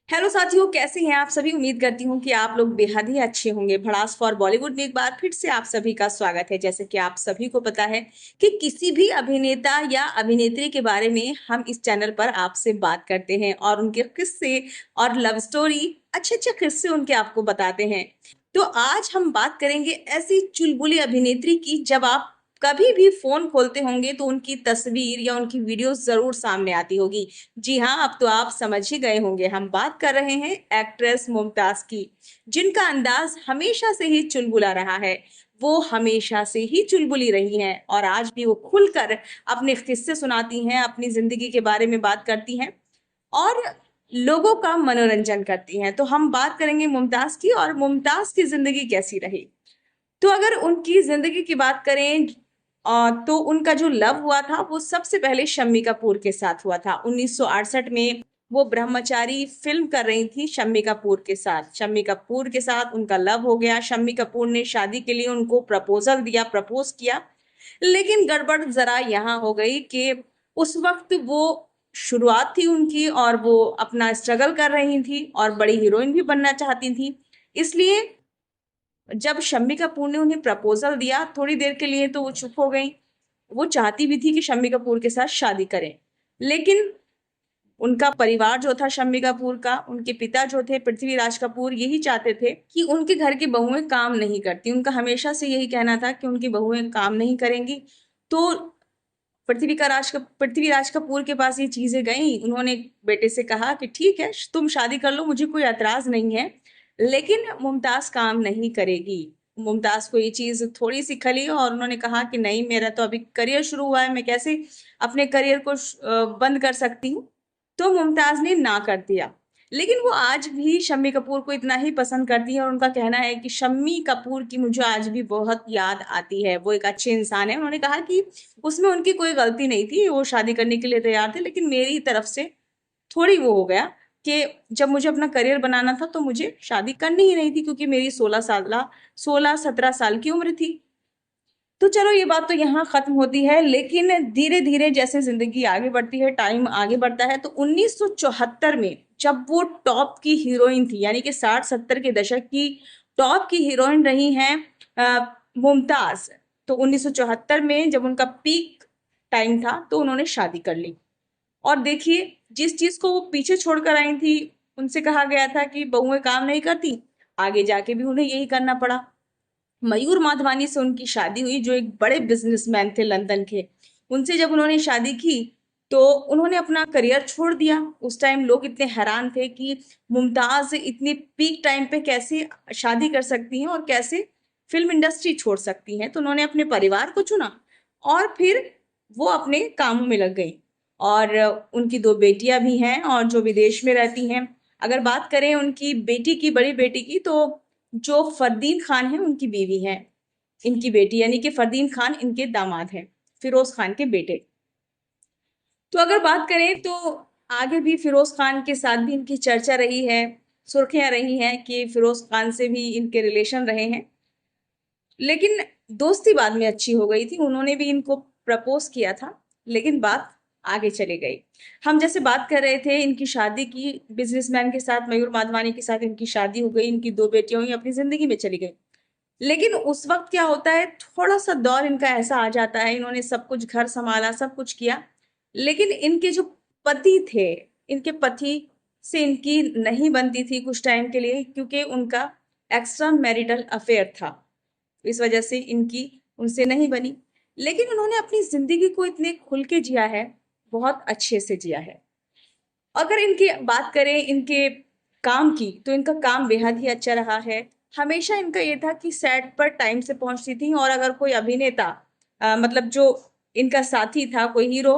Hello साथियों, कैसे हैं आप सभी। उम्मीद करती हूँ कि आप लोग बेहद ही अच्छे होंगे। भड़ास फॉर बॉलीवुड में एक बार फिर से आप सभी का स्वागत है। जैसे कि आप सभी को पता है कि किसी भी अभिनेता या अभिनेत्री के बारे में हम इस चैनल पर आपसे बात करते हैं और उनके किस्से और लव स्टोरी, अच्छे अच्छे किस्से उनके आपको बताते हैं। तो आज हम बात करेंगे ऐसी चुलबुली अभिनेत्री की, जब आप कभी भी फोन खोलते होंगे तो उनकी तस्वीर या उनकी वीडियो जरूर सामने आती होगी। जी हाँ, अब तो आप समझ ही गए होंगे। हम बात कर रहे हैं एक्ट्रेस मुमताज की, जिनका अंदाज हमेशा से ही चुलबुला रहा है। वो हमेशा से ही चुलबुली रही हैं और आज भी वो खुलकर अपने किस्से सुनाती हैं, अपनी जिंदगी के बारे में बात करती हैं और लोगों का मनोरंजन करती हैं। तो हम बात करेंगे मुमताज की और मुमताज की जिंदगी कैसी रही। तो अगर उनकी जिंदगी की बात करें तो उनका जो लव हुआ था वो सबसे पहले शम्मी कपूर के साथ हुआ था 1968 में। वो ब्रह्मचारी फिल्म कर रही थी शम्मी कपूर के साथ। शम्मी कपूर के साथ उनका लव हो गया। शम्मी कपूर ने शादी के लिए उनको प्रपोजल दिया, प्रपोज किया। लेकिन गड़बड़ जरा यहाँ हो गई कि उस वक्त वो शुरुआत थी उनकी और वो अपना स्ट्रगल कर रही थी और बड़ी हीरोइन भी बनना चाहती थी। इसलिए जब शम्मी कपूर ने उन्हें प्रपोजल दिया, थोड़ी देर के लिए तो वो चुप हो गई। वो चाहती भी थी कि शम्मी कपूर के साथ शादी करें, लेकिन उनका परिवार जो था शम्मी कपूर का, उनके पिता जो थे पृथ्वीराज कपूर, यही चाहते थे कि उनके घर की बहुएं काम नहीं करती। उनका हमेशा से यही कहना था कि उनकी बहुएं काम नहीं करेंगी। तो पृथ्वीराज कपूर के पास ये चीजें गई। उन्होंने बेटे से कहा कि ठीक है, तुम शादी कर लो, मुझे कोई एतराज नहीं है, लेकिन मुमताज काम नहीं करेगी। मुमताज को ये चीज थोड़ी सी खली और उन्होंने कहा कि नहीं, मेरा तो अभी करियर शुरू हुआ है, मैं कैसे अपने करियर को बंद कर सकती हूँ। तो मुमताज ने ना कर दिया। लेकिन वो आज भी शम्मी कपूर को इतना ही पसंद करती है और उनका कहना है कि शम्मी कपूर की मुझे आज भी बहुत याद आती है, वो एक अच्छे इंसान है। उन्होंने कहा कि उसमें उनकी कोई गलती नहीं थी, वो शादी करने के लिए तैयार थे, लेकिन मेरी तरफ से थोड़ी वो हो गया कि जब मुझे अपना करियर बनाना था तो मुझे शादी करनी ही नहीं थी, क्योंकि मेरी 16 17 साल की उम्र थी। तो चलो, ये बात तो यहाँ खत्म होती है। लेकिन धीरे धीरे जैसे जिंदगी आगे बढ़ती है, टाइम आगे बढ़ता है, तो 1974 में जब वो टॉप की हीरोइन थी, यानी कि 60 70 के दशक की टॉप की हीरोइन रही हैं मुमताज। तो 1974 में जब उनका पीक टाइम था तो उन्होंने शादी कर ली। और देखिए, जिस चीज को वो पीछे छोड़कर आई थी, उनसे कहा गया था कि बहुएं काम नहीं करती, आगे जाके भी उन्हें यही करना पड़ा। मयूर माधवानी से उनकी शादी हुई, जो एक बड़े बिजनेसमैन थे लंदन के। उनसे जब उन्होंने शादी की तो उन्होंने अपना करियर छोड़ दिया। उस टाइम लोग इतने हैरान थे कि मुमताज इतनी पीक टाइम पे कैसे शादी कर सकती हैं और कैसे फिल्म इंडस्ट्री छोड़ सकती हैं। तो उन्होंने अपने परिवार को चुना और फिर वो अपने कामों में लग गई। और उनकी दो बेटियां भी हैं और जो विदेश में रहती हैं। अगर बात करें उनकी बेटी की, बड़ी बेटी की, तो जो फरदीन खान है उनकी बीवी है। इनकी बेटी यानी कि फरदीन खान इनके दामाद हैं, फिरोज खान के बेटे। तो अगर बात करें तो आगे भी फिरोज खान के साथ भी इनकी चर्चा रही है, सुर्खियां रही हैं कि फिरोज खान से भी इनके रिलेशन रहे हैं। लेकिन दोस्ती बाद में अच्छी हो गई थी, उन्होंने भी इनको प्रपोज किया था, लेकिन बात आगे चली गई। हम जैसे बात कर रहे थे इनकी शादी की, बिजनेसमैन के साथ, मयूर माधवानी के साथ इनकी शादी हो गई, इनकी दो बेटियां हुई, अपनी जिंदगी में चली गई। लेकिन उस वक्त क्या होता है, थोड़ा सा दौर इनका ऐसा आ जाता है, इन्होंने सब कुछ घर संभाला, सब कुछ किया, लेकिन इनके जो पति थे, इनके पति से इनकी नहीं बनती थी कुछ टाइम के लिए, क्योंकि उनका एक्स्ट्रा मैरिटल अफेयर था। इस वजह से इनकी उनसे नहीं बनी। लेकिन उन्होंने अपनी जिंदगी को इतने खुल के जिया है, बहुत अच्छे से जिया है। अगर इनकी बात करें इनके काम की, तो इनका काम बेहद ही अच्छा रहा है। हमेशा इनका ये था कि सेट पर टाइम से पहुंचती थी, और अगर कोई अभिनेता मतलब जो इनका साथी था, कोई हीरो,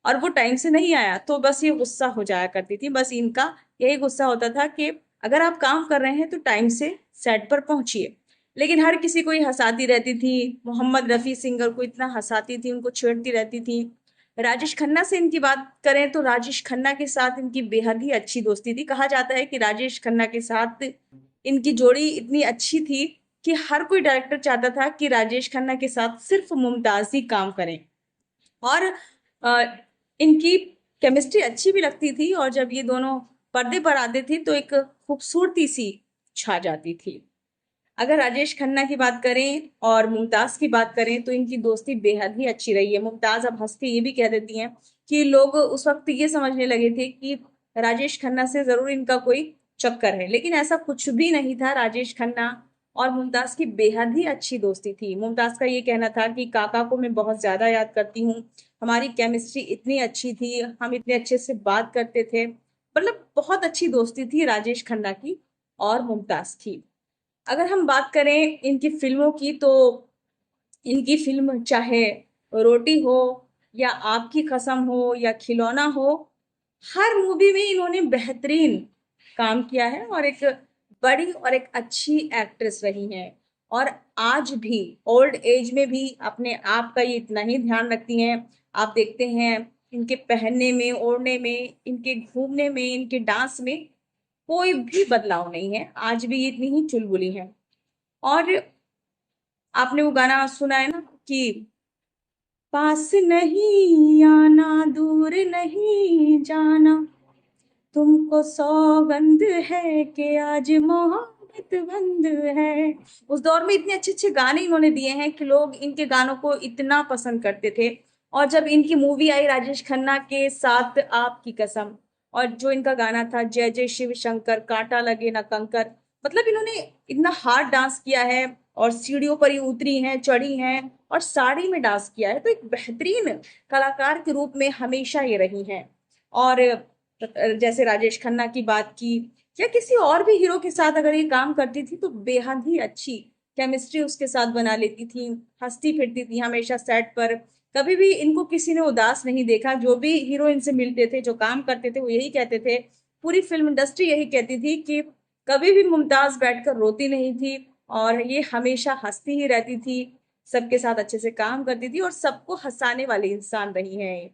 और वो टाइम से नहीं आया तो बस ये गुस्सा हो जाया करती थी। बस इनका यही गुस्सा होता था कि अगर आप काम कर रहे हैं तो टाइम से सेट पर पहुंचिए। लेकिन हर किसी को ही हंसाती रहती थी। मोहम्मद रफी सिंगर को इतना हंसाती थी, उनको छेड़ती रहती थी। राजेश खन्ना से इनकी बात करें तो राजेश खन्ना के साथ इनकी बेहद ही अच्छी दोस्ती थी। कहा जाता है कि राजेश खन्ना के साथ इनकी जोड़ी इतनी अच्छी थी कि हर कोई डायरेक्टर चाहता था कि राजेश खन्ना के साथ सिर्फ मुमताज ही काम करें। और अ, इनकी केमिस्ट्री अच्छी भी लगती थी। और जब ये दोनों पर्दे पर आते थे तो एक खूबसूरती सी छा जाती थी। अगर राजेश खन्ना की बात करें और मुमताज की बात करें तो इनकी दोस्ती बेहद ही अच्छी रही है। मुमताज अब हंस के ये भी कह देती हैं कि लोग उस वक्त ये समझने लगे थे कि राजेश खन्ना से जरूर इनका कोई चक्कर है, लेकिन ऐसा कुछ भी नहीं था। राजेश खन्ना और मुमताज की बेहद ही अच्छी दोस्ती थी। मुमताज का ये कहना था कि काका को मैं बहुत ज्यादा याद करती हूँ, हमारी केमिस्ट्री इतनी अच्छी थी, हम इतने अच्छे से बात करते थे। मतलब बहुत अच्छी दोस्ती थी राजेश खन्ना की और मुमताज की। अगर हम बात करें इनकी फिल्मों की तो इनकी फिल्म चाहे रोटी हो या आपकी कसम हो या खिलौना हो, हर मूवी में इन्होंने बेहतरीन काम किया है और एक बड़ी और एक अच्छी एक्ट्रेस रही हैं। और आज भी ओल्ड एज में भी अपने आप का ये इतना ही ध्यान रखती हैं। आप देखते हैं इनके पहनने में, ओढ़ने में, इनके घूमने में, इनके डांस में कोई भी बदलाव नहीं है। आज भी ये इतनी ही चुलबुली हैं। और आपने वो गाना सुना है ना कि पास नहीं आना, दूर नहीं जाना, तुमको सौगंध है कि आज मोहब्बत बंद है। उस दौर में इतने अच्छे अच्छे गाने इन्होंने दिए हैं कि लोग इनके गानों को इतना पसंद करते थे। और जब इनकी मूवी आई राजेश खन्ना के साथ आपकी कसम, और जो इनका गाना था जय जय शिव शंकर, कांटा लगे ना कंकर, मतलब इन्होंने इतना हार्ड डांस किया है और सीढ़ियों पर ही उतरी हैं, चढ़ी हैं और साड़ी में डांस किया है। तो एक बेहतरीन कलाकार के रूप में हमेशा ये रही हैं। और जैसे राजेश खन्ना की बात की या किसी और भी हीरो के साथ अगर ये काम करती थी तो बेहद ही अच्छी केमिस्ट्री उसके साथ बना लेती थी, हंसती फिरती थी हमेशा सेट पर। कभी भी इनको किसी ने उदास नहीं देखा। जो भी हीरो इनसे मिलते थे, जो काम करते थे, वो यही कहते थे, पूरी फिल्म इंडस्ट्री यही कहती थी कि कभी भी मुमताज बैठकर रोती नहीं थी और ये हमेशा हंसती ही रहती थी, सबके साथ अच्छे से काम करती थी और सबको हंसाने वाली इंसान रही हैं।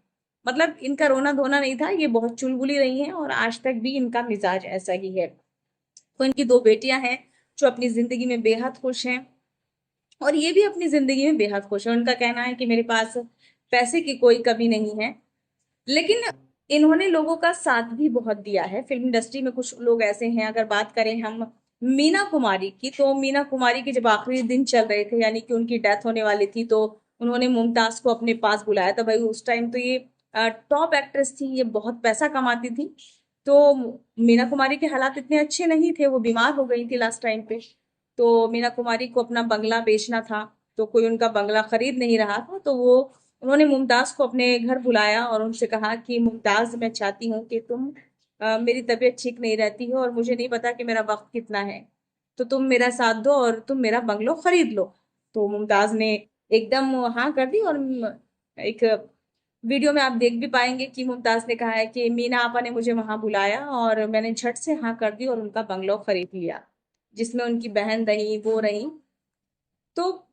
मतलब इनका रोना धोना नहीं था, ये बहुत चुलबुली रही हैं और आज तक भी इनका मिजाज ऐसा ही है। तो इनकी दो बेटियां हैं जो अपनी जिंदगी में बेहद खुश हैं और ये भी अपनी जिंदगी में बेहद खुश है। उनका कहना है कि मेरे पास पैसे की कोई कमी नहीं है, लेकिन इन्होंने लोगों का साथ भी बहुत दिया है। फिल्म इंडस्ट्री में कुछ लोग ऐसे हैं, अगर बात करें हम मीना कुमारी की, तो मीना कुमारी के जब आखिरी दिन चल रहे थे, यानी कि उनकी डेथ होने वाली थी, तो उन्होंने मुमताज को अपने पास बुलाया था। भाई उस टाइम तो ये टॉप एक्ट्रेस थी, ये बहुत पैसा कमाती थी। तो मीना कुमारी के हालात इतने अच्छे नहीं थे, वो बीमार हो गई थी लास्ट टाइम पे। तो मीना कुमारी को अपना बंगला बेचना था, तो कोई उनका बंगला खरीद नहीं रहा था, तो वो उन्होंने मुमताज को अपने घर बुलाया और उनसे कहा कि मुमताज, मैं चाहती हूँ कि तुम मेरी तबीयत ठीक नहीं रहती है और मुझे नहीं पता कि मेरा वक्त कितना है, तो तुम मेरा साथ दो और तुम मेरा बंगलो खरीद लो। तो मुमताज ने एकदम हाँ कर दी। और एक वीडियो में आप देख भी पाएंगे कि मुमताज ने कहा है कि मीना आपा ने मुझे वहां बुलाया और मैंने झट से हाँ कर दी और उनका बंगलो खरीद लिया, जिसमें उनकी बहन रही, वो रही। तो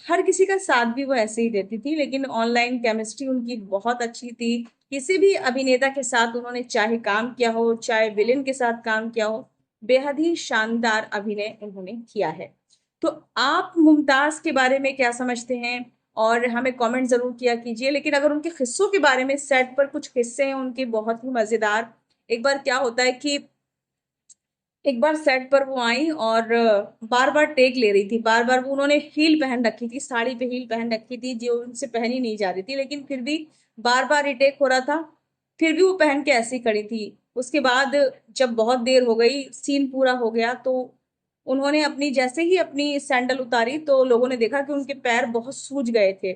हर किसी का साथ भी वो ऐसे ही देती थी, लेकिन ऑनलाइन केमिस्ट्री उनकी बहुत अच्छी थी। किसी भी अभिनेता के साथ उन्होंने चाहे काम किया हो, चाहे विलेन के साथ काम किया हो, बेहद ही शानदार अभिनय उन्होंने किया है। तो आप मुमताज के बारे में क्या समझते हैं और हमें कमेंट जरूर किया कीजिए। लेकिन अगर उनके किस्सों के बारे में, सेट पर कुछ किस्से हैं उनके बहुत ही मजेदार। एक बार क्या होता है कि एक बार सेट पर वो आई और बार बार टेक ले रही थी, बार बार वो, उन्होंने हील पहन रखी थी, साड़ी पे हील पहन रखी थी जो उनसे पहनी नहीं जा रही थी, लेकिन फिर भी बार बार रिटेक हो रहा था, फिर भी वो पहन के ऐसी खड़ी थी। उसके बाद जब बहुत देर हो गई, सीन पूरा हो गया, तो उन्होंने अपनी, जैसे ही अपनी सैंडल उतारी तो लोगों ने देखा कि उनके पैर बहुत सूज गए थे।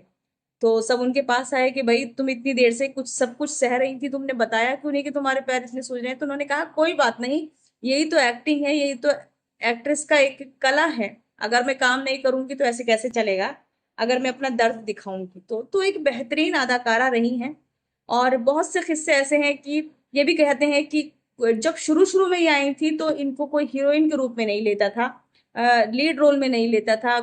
तो सब उनके पास आए कि भाई तुम इतनी देर से कुछ सब कुछ सह रही थी, तुमने बताया क्यों नहीं कि तुम्हारे पैर इतने सूज रहे हैं। तो उन्होंने कहा कोई बात नहीं, यही तो एक्टिंग है, यही तो एक्ट्रेस का एक कला है। अगर मैं काम नहीं करूंगी तो ऐसे कैसे चलेगा, अगर मैं अपना दर्द दिखाऊंगी तो एक बेहतरीन अदाकारा रही हैं। और बहुत से किस्से ऐसे हैं कि ये भी कहते हैं कि जब शुरू शुरू में ये आई थी तो इनको कोई हीरोइन के रूप में नहीं लेता था, लीड रोल में नहीं लेता था,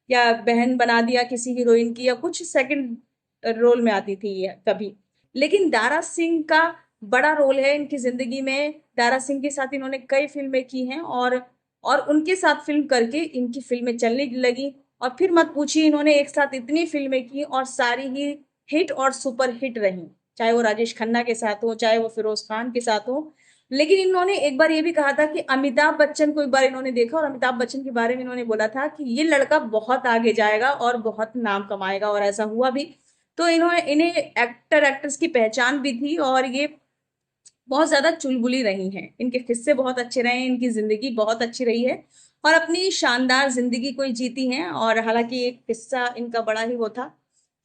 या बहन बना दिया किसी हीरोइन की, या कुछ सेकंड रोल में आती थी ये कभी। लेकिन दारा सिंह का बड़ा रोल है इनकी जिंदगी में। दारा सिंह के साथ इन्होंने कई फिल्में की हैं और उनके साथ फिल्म करके इनकी फिल्में चलने लगी। और फिर मत पूछिए, इन्होंने एक साथ इतनी फिल्में की और सारी ही हिट और सुपर हिट रही, चाहे वो राजेश खन्ना के साथ हो, चाहे वो फिरोज खान के साथ हो। लेकिन इन्होंने एक बार ये भी कहा था कि अमिताभ बच्चन को एक बार इन्होंने देखा और अमिताभ बच्चन के बारे में इन्होंने बोला था कि ये लड़का बहुत आगे जाएगा और बहुत नाम कमाएगा, और ऐसा हुआ भी। तो इन्हें एक्टर एक्ट्रेस की पहचान भी थी, और ये बहुत ज्यादा चुलबुली रही हैं, इनके किस्से बहुत अच्छे रहे हैं, इनकी जिंदगी बहुत अच्छी रही है और अपनी शानदार जिंदगी को जीती हैं। और हालांकि एक किस्सा इनका बड़ा ही वो था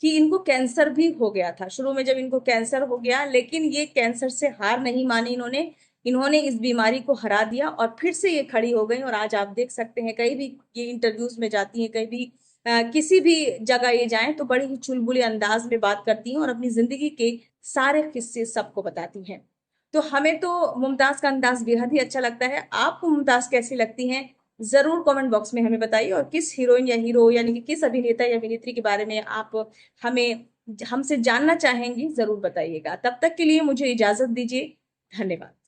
कि इनको कैंसर भी हो गया था शुरू में, जब इनको कैंसर हो गया, लेकिन ये कैंसर से हार नहीं मानी इन्होंने। इन्होंने इस बीमारी को हरा दिया और फिर से ये खड़ी हो गई, और आज आप देख सकते हैं कहीं भी ये इंटरव्यूज में जाती हैं, कहीं भी किसी भी जगह ये जाएं तो बड़ी ही चुलबुले अंदाज में बात करती हैं और अपनी जिंदगी के सारे किस्से सबको बताती हैं। तो हमें तो मुमताज का अंदाज बेहद ही अच्छा लगता है। आपको मुमताज कैसी लगती हैं, जरूर कमेंट बॉक्स में हमें बताइए, और किस हीरोइन या हीरो यानी कि किस अभिनेता या अभिनेत्री के बारे में आप हमें हमसे जानना चाहेंगी जरूर बताइएगा। तब तक के लिए मुझे इजाजत दीजिए। धन्यवाद।